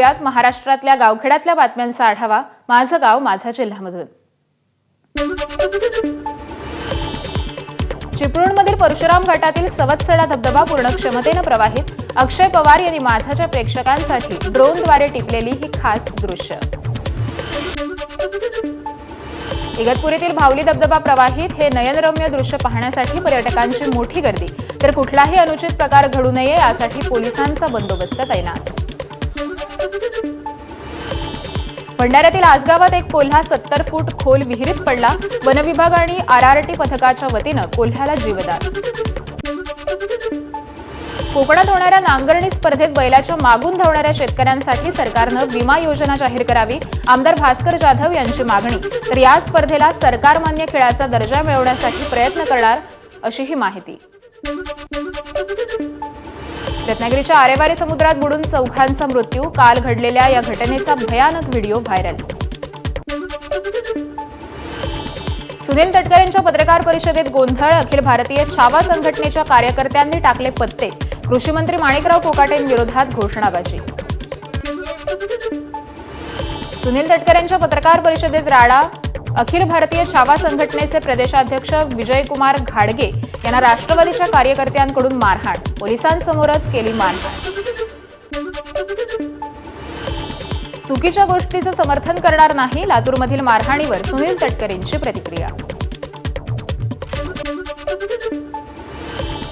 घेऊयात महाराष्ट्रातल्या गावखेड्यातल्या बातम्यांचा आढावा माझं गाव माझा जिल्ह्यामधून। चिपळूणमधील परशुराम घाटातील सवत्सडा धबधबा पूर्ण क्षमतेने प्रवाहित। अक्षय पवार यांनी माझाच्या प्रेक्षकांसाठी ड्रोनद्वारे टिपलेली ही खास दृश्य। इगतपुरीतील भावली धबधबा प्रवाहित। हे नयनरम्य दृश्य पाहण्यासाठी पर्यटकांची मोठी गर्दी। तर कुठलाही अनुचित प्रकार घडू नये यासाठी पोलिसांचा बंदोबस्त तैनात। भंडाऱ्यातील आसगावात एक कोल्हा 70 फूट खोल विहिरीत पडला। वनविभाग आणि आरआरटी पथकाच्या वतीनं कोल्ह्याला जीवदान। कोकणात होणाऱ्या नांगरणी स्पर्धेत बैलाच्या मागून धावणाऱ्या शेतकऱ्यांसाठी सरकारनं विमा योजना जाहीर करावी। आमदार भास्कर जाधव यांची मागणी। तर या स्पर्धेला सरकारमान्य खेळाचा दर्जा मिळवण्यासाठी प्रयत्न करणार अशीही माहिती। रत्नागिरीच्या आरेवारी समुद्रात बुडून चौघांचा मृत्यू। काल घडलेल्या या घटनेचा भयानक व्हिडिओ व्हायरल। सुनील तटकरेंच्या पत्रकार परिषदेत गोंधळ। अखिल भारतीय छावा संघटनेच्या कार्यकर्त्यांनी टाकले पत्ते। कृषी मंत्री माणिकराव कोकाटेंविरोधात घोषणाबाजी। सुनील तटकरेंच्या पत्रकार परिषदेत राडा। अखिल भारतीय छावा संघटनेचे प्रदेशाध्यक्ष विजयकुमार घाडगे यांना राष्ट्रवादीच्या कार्यकर्त्यांकडून मारहाण। पोलिसांसमोरच केली मारहाण। चुकीच्या गोष्टीचं समर्थन करणार नाही। लातूरमधील मारहाणीवर सुनील तटकरेंची प्रतिक्रिया।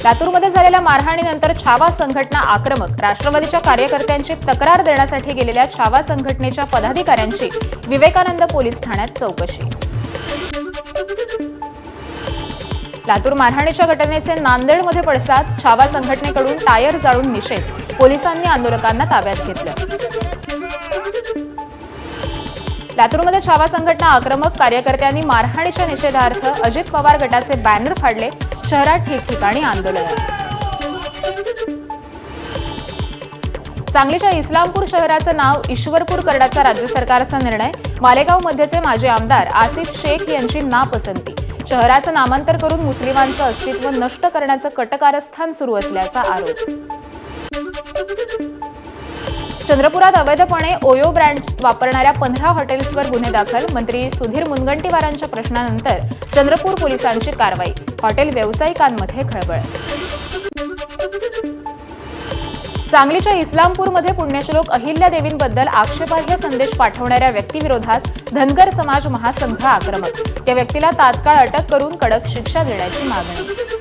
लातूरमध्ये झालेल्या मारहाणीनंतर छावा संघटना आक्रमक। राष्ट्रवादीच्या कार्यकर्त्यांची तक्रार देण्यासाठी गेलेल्या छावा संघटनेच्या पदाधिकाऱ्यांची विवेकानंद पोलीस ठाण्यात चौकशी। लातूर मारहाणीच्या घटनेचे नांदेडमध्ये पडसाद। छावा संघटनेकडून टायर जाळून निषेध। पोलिसांनी आंदोलकांना ताब्यात घेतलं। लातूरमध्ये छावा संघटना आक्रमक। कार्यकर्त्यांनी मारहाणीच्या निषेधार्थ अजित पवार गटाचे बॅनर फाडले। शहरात ठिकठिकाणी आंदोलन। सांगलीच्या इस्लामपूर शहराचं नाव ईश्वरपूर करण्याचा राज्य सरकारचा निर्णय। मालेगाव मध्यचे माजी आमदार आसिफ शेख यांची नापसंती। शहराचं नामांतर करून मुस्लिमांचं अस्तित्व नष्ट करण्याचं कटकारस्थान सुरू असल्याचा आरोप। चंद्रपुरात अवैधपणे ओयो ब्रँड वापरणाऱ्या 15 हॉटेल्सवर गुन्हे दाखल। मंत्री सुधीर मुनगंटीवारांच्या प्रश्नानंतर चंद्रपूर पोलिसांची कारवाई। हॉटेल व्यावसायिकांमध्ये खळबळ। सांगलीच्या इस्लामपूरमध्ये पुण्यश्लोक अहिल्यादेवींबद्दल आक्षेपार्ह संदेश पाठवणाऱ्या व्यक्तीविरोधात धनगर समाज महासंघ आक्रमक। त्या व्यक्तीला तात्काळ अटक करून कडक शिक्षा देण्याची मागणी।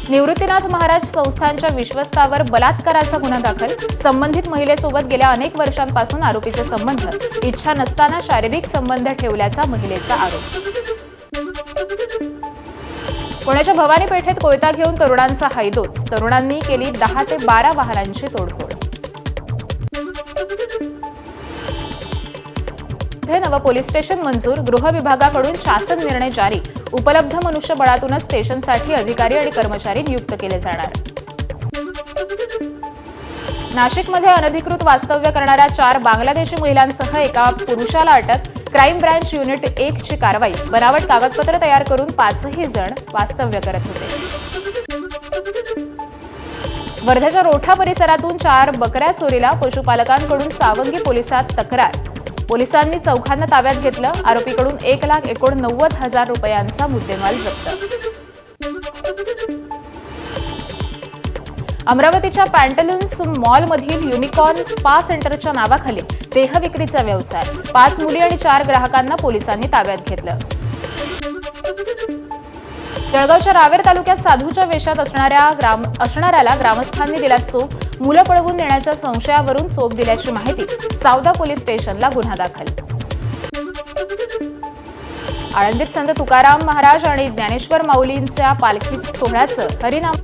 निवृत्तीनाथ महाराज संस्थानच्या विश्वस्तावर बलात्काराचा गुन्हा दाखल। संबंधित महिलेसोबत गेल्या अनेक वर्षांपासून आरोपीचे संबंध। इच्छा नसताना शारीरिक संबंध ठेवल्याचा महिलेचा आरोप। पुण्याच्या भवानी पेठेत कोयता घेऊन तरुणांचा हायदोस। तरुणांनी केली 10 ते 12 वाहनांची तोडफोड। नवं पोलीस स्टेशन मंजूर। गृह विभागाकडून शासन निर्णय जारी। उपलब्ध मनुष्यबळातूनच स्टेशनसाठी अधिकारी आणि कर्मचारी नियुक्त केले जाणार। नाशिकमध्ये अनधिकृत वास्तव्य करणाऱ्या 4 बांगलादेशी महिलांसह एका पुरुषाला अटक। क्राईम ब्रांच युनिट 1 ची कारवाई। बनावट कागदपत्र तयार करून 5ही जण वास्तव्य करत होते। वर्ध्याच्या रोठा परिसरातून 4 बकऱ्या चोरीला। पशुपालकांकडून सावंगी पोलिसात तक्रार। पोलिसांनी चौघांना ताब्यात घेतलं। आरोपीकडून 1,89,000 रुपयांचा मुद्देमाल जप्त। अमरावतीच्या पॅन्टलून्स मॉलमधील युनिकॉर्न स्पा सेंटरच्या नावाखाली देहविक्रीचा व्यवसाय। 5 मुली आणि 4 ग्राहकांना पोलिसांनी ताब्यात घेतलं। जळगावच्या रावेर तालुक्यात साधूच्या वेशात असणाऱ्याला ग्रामस्थांनी दिला चोप। मुलं पळवून नेण्याच्या संशयावरून चोप दिल्याची माहिती। सावदा पोलीस स्टेशनला गुन्हा दाखल। आळंदीत संत तुकाराम महाराज आणि ज्ञानेश्वर माऊलींच्या पालखी सोहळ्याचं हरिनाम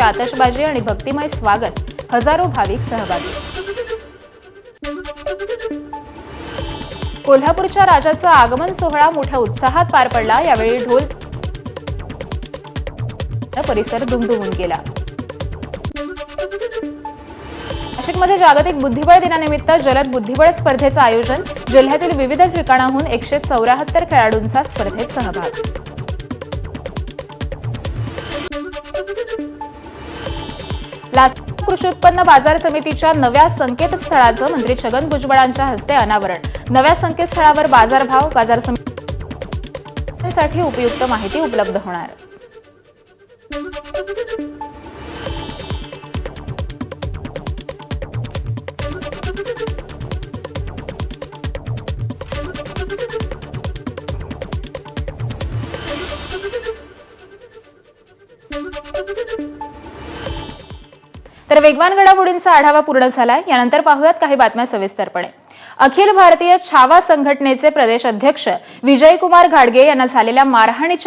आतषबाजी आणि भक्तिमय स्वागत। हजारो भाविक सहभागी। कोल्हापूरच्या राजाचा आगमन सोहळा मोठ्या उत्साहात पार पडला। यावेळी ढोल परिसर दुमदुमून गेला। नाशिकमध्ये जागतिक बुद्धिबळ दिनानिमित्त जलद बुद्धिबळ स्पर्धेचं आयोजन। जिल्ह्यातील विविध ठिकाणाहून 174 खेळाडूंचा स्पर्धेत सहभाग। लासूर कृषी उत्पन्न बाजार समितीच्या नव्या संकेतस्थळाचं मंत्री छगन भुजबळांच्या हस्ते अनावरण. नव्या संकेतस्थळावर बाजारभाव, बाजार समितीसाठी उपयुक्त माहिती उपलब्ध होणार. तर वेगवान घडामोडींचा आढावा पूर्ण झालाय. यानंतर पाहूयात काही बातम्या सविस्तरपणे. अखिल भारतीय छावा संघटनेचे प्रदेश अध्यक्ष विजयकुमार घाडगे यांना झालेल्या मारहाणीच्या